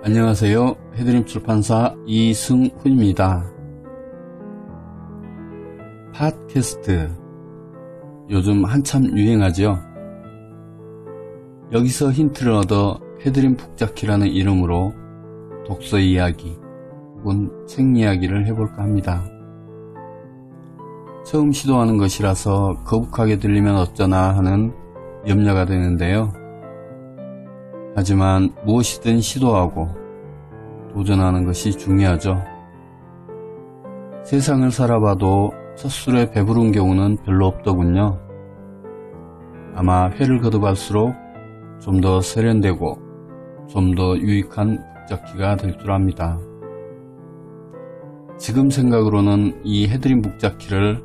안녕하세요. 해드림 출판사 이승훈입니다. 팟캐스트 요즘 한참 유행하죠. 여기서 힌트를 얻어 해드림 북잡기라는 이름으로 독서 이야기 혹은 책 이야기를 해볼까 합니다. 처음 시도하는 것이라서 거북하게 들리면 어쩌나 하는 염려가 되는데요. 하지만 무엇이든 시도하고 도전하는 것이 중요하죠. 세상을 살아봐도 첫 술에 배부른 경우는 별로 없더군요. 아마 회를 거듭할수록 좀 더 세련되고 좀 더 유익한 북잡기가 될 줄 압니다. 지금 생각으로는 이 해드림 북잡기를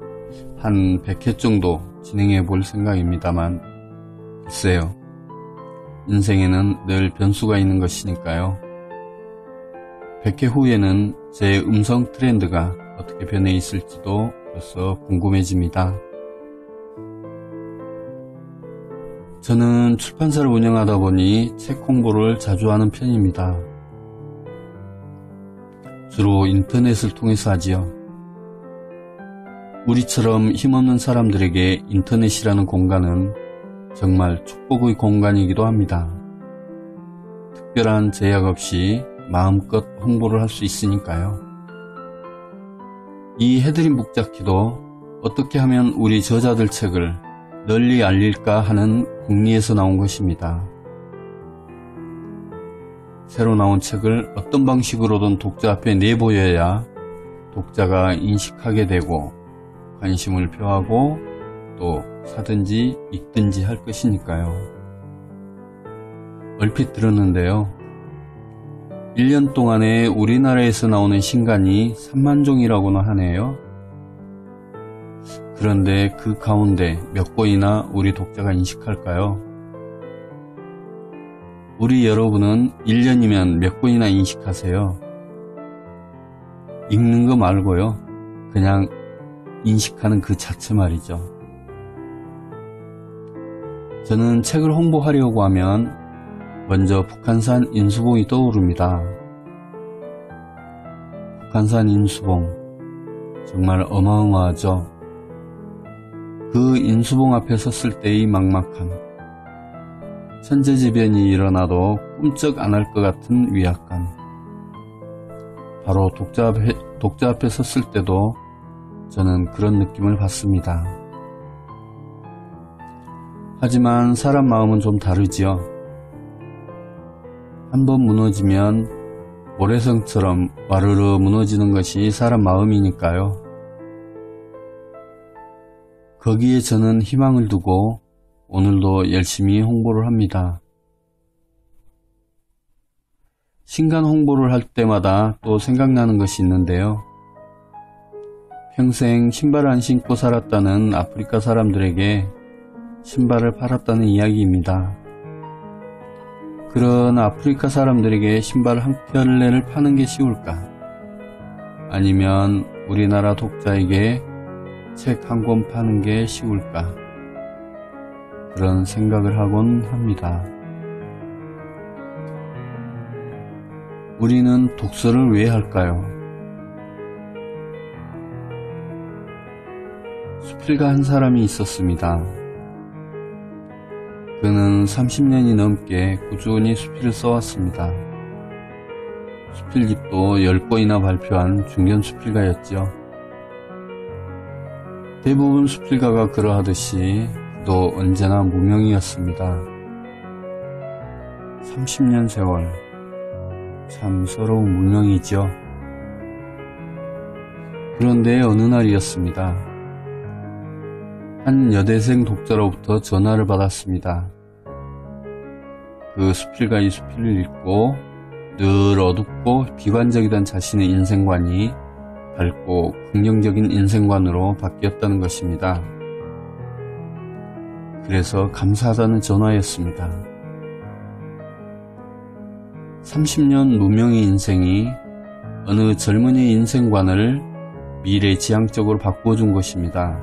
한 100회 정도 진행해 볼 생각입니다만 글쎄요. 인생에는 늘 변수가 있는 것이니까요. 100회 후에는 제 음성 트렌드가 어떻게 변해 있을지도 벌써 궁금해집니다. 저는 출판사를 운영하다 보니 책 홍보를 자주 하는 편입니다. 주로 인터넷을 통해서 하지요. 우리처럼 힘없는 사람들에게 인터넷이라는 공간은 정말 축복의 공간이기도 합니다. 특별한 제약 없이 마음껏 홍보를 할 수 있으니까요. 이 해드림 북잡기도 어떻게 하면 우리 저자들 책을 널리 알릴까 하는 궁리에서 나온 것입니다. 새로 나온 책을 어떤 방식으로든 독자 앞에 내보여야 독자가 인식하게 되고 관심을 표하고 또 사든지 읽든지 할 것이니까요. 얼핏 들었는데요. 1년 동안에 우리나라에서 나오는 신간이 3만 종이라고나 하네요. 그런데 그 가운데 몇 권이나 우리 독자가 인식할까요? 우리 여러분은 1년이면 몇 권이나 인식하세요? 읽는 거 말고요. 그냥 인식하는 그 자체 말이죠. 저는 책을 홍보하려고 하면 먼저 북한산 인수봉이 떠오릅니다. 북한산 인수봉 정말 어마어마하죠. 그 인수봉 앞에 섰을 때의 막막함, 천재지변이 일어나도 꿈쩍 안 할 것 같은 위압감, 바로 독자 앞에 섰을 때도 저는 그런 느낌을 받습니다. 하지만 사람 마음은 좀 다르지요. 한번 무너지면 모래성처럼 와르르 무너지는 것이 사람 마음이니까요. 거기에 저는 희망을 두고 오늘도 열심히 홍보를 합니다. 신간 홍보를 할 때마다 또 생각나는 것이 있는데요. 평생 신발을 안 신고 살았다는 아프리카 사람들에게 신발을 팔았다는 이야기입니다. 그런 아프리카 사람들에게 신발 한 켤레를 파는 게 쉬울까? 아니면 우리나라 독자에게 책 한 권 파는 게 쉬울까? 그런 생각을 하곤 합니다. 우리는 독서를 왜 할까요? 수필가 한 사람이 있었습니다. 그는 30년이 넘게 꾸준히 수필을 써왔습니다. 수필집도 10권이나 발표한 중견 수필가였지요. 대부분 수필가가 그러하듯이 그도 언제나 무명이었습니다. 30년 세월, 참 서러운 무명이죠. 그런데 어느 날이었습니다. 한 여대생 독자로부터 전화를 받았습니다. 그 수필가의 수필을 읽고 늘 어둡고 비관적이던 자신의 인생관이 밝고 긍정적인 인생관으로 바뀌었다는 것입니다. 그래서 감사하다는 전화였습니다. 30년 무명의 인생이 어느 젊은이의 인생관을 미래지향적으로 바꾸어준 것입니다.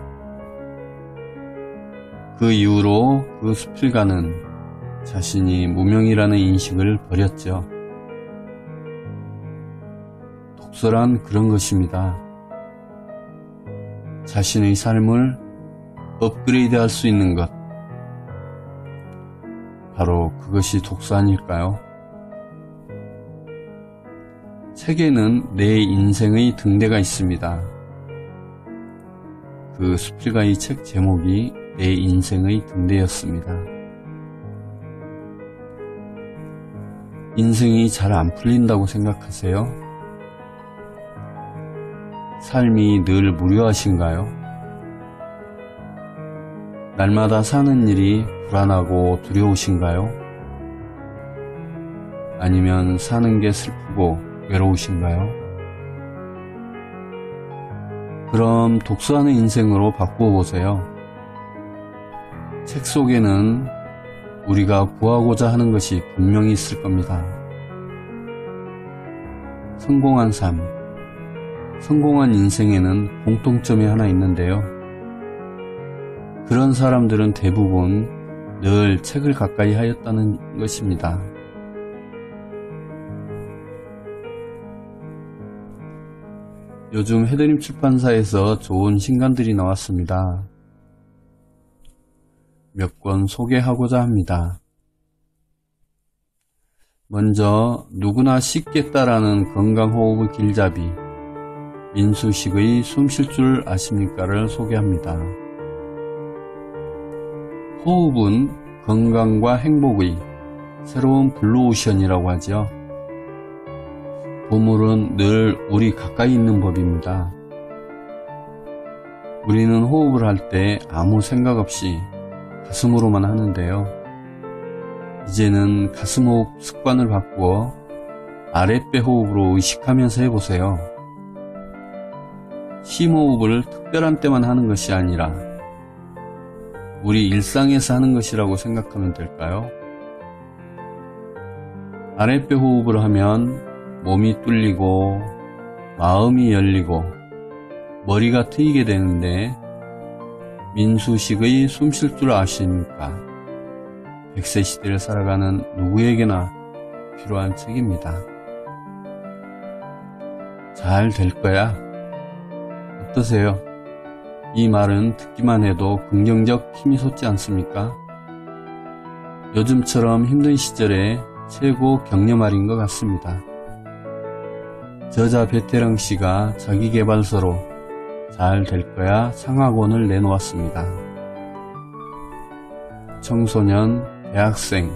그 이후로 그 수필가는 자신이 무명이라는 인식을 버렸죠. 독서란 그런 것입니다. 자신의 삶을 업그레이드 할 수 있는 것. 바로 그것이 독서 아닐까요? 책에는 내 인생의 등대가 있습니다. 그 스필가의 책 제목이 내 인생의 등대였습니다. 인생이 잘 안 풀린다고 생각하세요? 삶이 늘 무료하신가요? 날마다 사는 일이 불안하고 두려우신가요? 아니면 사는 게 슬프고 외로우신가요? 그럼 독서하는 인생으로 바꾸어 보세요. 책 속에는 우리가 구하고자 하는 것이 분명히 있을 겁니다. 성공한 삶, 성공한 인생에는 공통점이 하나 있는데요. 그런 사람들은 대부분 늘 책을 가까이 하였다는 것입니다. 요즘 해드림 출판사에서 좋은 신간들이 나왔습니다. 몇 권 소개하고자 합니다. 먼저 누구나 쉽게 따라하는 건강호흡의 길잡이 민수식의 숨 쉴 줄 아십니까를 소개합니다. 호흡은 건강과 행복의 새로운 블루오션이라고 하죠. 보물은 늘 우리 가까이 있는 법입니다. 우리는 호흡을 할 때 아무 생각 없이 가슴으로만 하는데요. 이제는 가슴호흡 습관을 바꾸어 아랫배 호흡으로 의식하면서 해보세요. 심호흡을 특별한 때만 하는 것이 아니라 우리 일상에서 하는 것이라고 생각하면 될까요? 아랫배 호흡을 하면 몸이 뚫리고 마음이 열리고 머리가 트이게 되는데 민수식의 숨 쉴 줄 아십니까? 100세 시대를 살아가는 누구에게나 필요한 책입니다. 잘 될 거야. 어떠세요? 이 말은 듣기만 해도 긍정적 힘이 솟지 않습니까? 요즘처럼 힘든 시절에 최고 격려말인 것 같습니다. 저자 베테랑 씨가 자기계발서로 잘 될 거야 창학원을 내놓았습니다. 청소년, 대학생,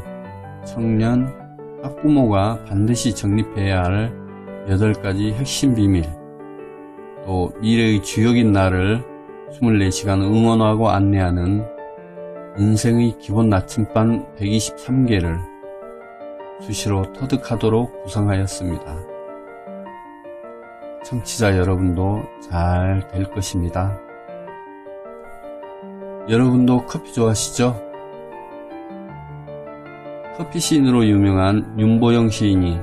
청년, 학부모가 반드시 정립해야 할 8가지 핵심 비밀, 또 미래의 주역인 나를 24시간 응원하고 안내하는 인생의 기본 나침반 123개를 수시로 터득하도록 구성하였습니다. 청취자 여러분도 잘 될 것입니다. 여러분도 커피 좋아하시죠? 커피 시인으로 유명한 윤보영 시인이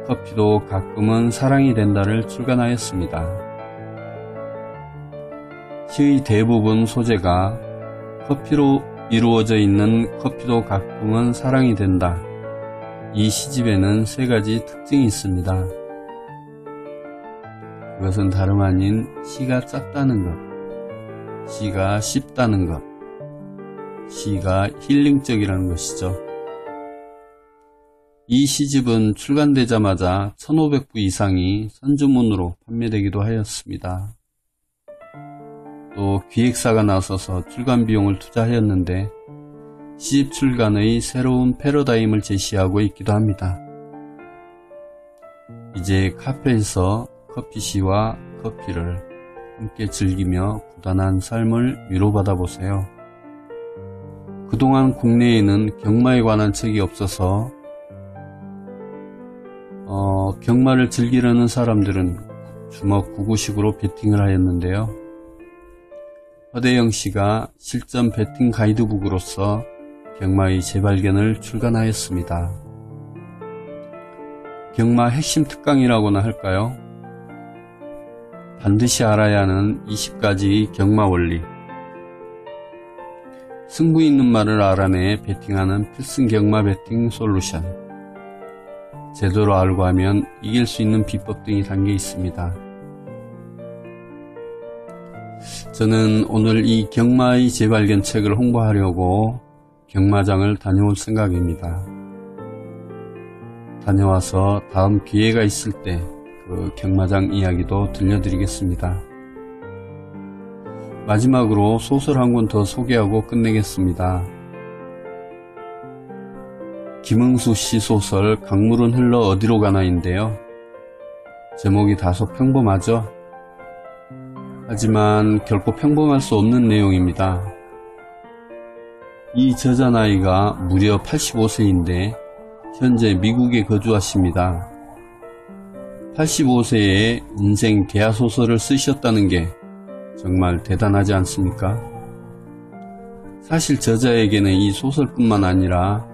커피도 가끔은 사랑이 된다를 출간하였습니다. 시의 대부분 소재가 커피로 이루어져 있는 커피도 가끔은 사랑이 된다. 이 시집에는 3가지 특징이 있습니다. 그것은 다름 아닌 시가 짧다는 것, 시가 쉽다는 것, 시가 힐링적이라는 것이죠. 이 시집은 출간되자마자 1500부 이상이 선주문으로 판매되기도 하였습니다. 또 기획사가 나서서 출간 비용을 투자하였는데 시집 출간의 새로운 패러다임을 제시하고 있기도 합니다. 이제 카페에서 커피시와 커피를 함께 즐기며 고단한 삶을 위로받아 보세요. 그동안 국내에는 경마에 관한 책이 없어서 경마를 즐기려는 사람들은 주먹 9구식으로 베팅을 하였는데요. 허대영 씨가 실전 베팅 가이드북으로서 경마의 재발견을 출간하였습니다. 경마 핵심 특강이라고나 할까요? 반드시 알아야 하는 20가지의 경마 원리, 승부 있는 말을 알아내 베팅하는 필승 경마 베팅 솔루션, 제대로 알고 하면 이길 수 있는 비법 등이 담겨 있습니다. 저는 오늘 이 경마의 재발견 책을 홍보하려고 경마장을 다녀올 생각입니다. 다녀와서 다음 기회가 있을 때 그 경마장 이야기도 들려드리겠습니다. 마지막으로 소설 한 권 더 소개하고 끝내겠습니다. 김응수 씨 소설 강물은 흘러 어디로 가나인데요. 제목이 다소 평범하죠? 하지만 결코 평범할 수 없는 내용입니다. 이 저자 나이가 무려 85세인데 현재 미국에 거주하십니다. 85세에 인생 개화소설을 쓰셨다는 게 정말 대단하지 않습니까? 사실 저자에게는 이 소설뿐만 아니라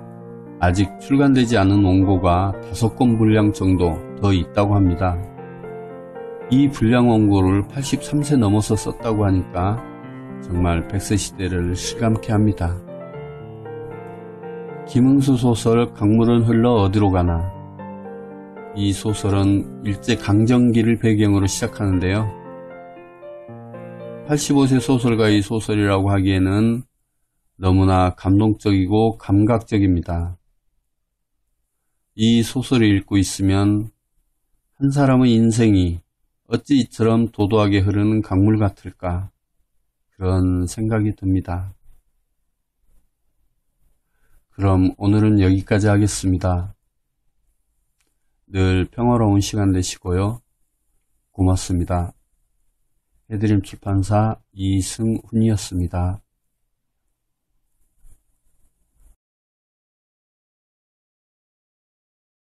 아직 출간되지 않은 원고가 5권 분량 정도 더 있다고 합니다. 이 분량 원고를 83세 넘어서 썼다고 하니까 정말 100세 시대를 실감케 합니다. 김응수 소설 강물은 흘러 어디로 가나. 이 소설은 일제강점기를 배경으로 시작하는데요. 85세 소설가의 소설이라고 하기에는 너무나 감동적이고 감각적입니다. 이 소설을 읽고 있으면 한 사람의 인생이 어찌 이처럼 도도하게 흐르는 강물 같을까, 그런 생각이 듭니다. 그럼 오늘은 여기까지 하겠습니다. 늘 평화로운 시간 되시고요. 고맙습니다. 해드림 출판사 이승훈이었습니다.